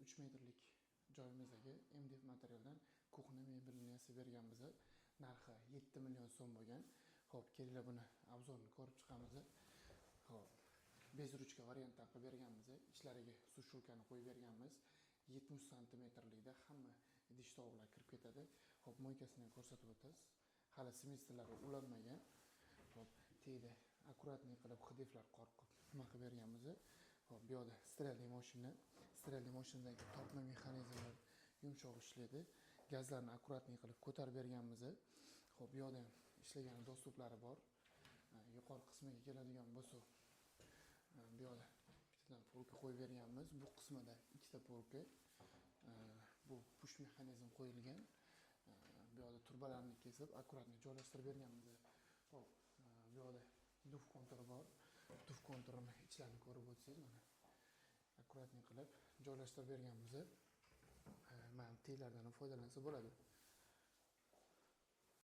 3 metrlik joyimizdagi MDF materialdan kuxna mebelini yasab berganmiz. Narxi 7 million so'm bo'lgan. Xo'p, kelinglar buni obzorini ko'rib chiqamiz. Xo'p, bez ruchka variantdan qilib berganmiz. Ichlariga sushulkani qo'yib berganmiz. 70 santimetrlikda hamma idish tovoqlar kirib ketadi. Xo'p, mo'ykasini ham ko'rsatib o'tamiz. Hali semestrlari ulanmagan. Xo'p, teyda akkuratniy qilib xidiflar qorqib nima qilib berganmiz. Xo'p, bu yoqda strelli mashina. Strelli mashinadagi tortma mexanizmlar yumshoq ishlaydi. Gazlarni akkuratniy qilib ko'tarib berganmiz. Xo'p, bu yoqda ham ishlagan dostuplari bor. Yuqori qismiga keladigan bo'lsa, bu yoqda bittadan polka qo'yib berganmiz. Bu qismida ikkita polka. Bu push mexanizm qo'yilgan. Bu yoqda turbalarni kesib, akkuratniy joylashtirib berganmiz. Xo'p, bu yoqda duf konturi bor. Duf konturini ichlarini ko'rib o'tsangiz, mana akkuratniy qilib joylashtirib berganmiz. Mana teylardan foydalansa bo'ladi.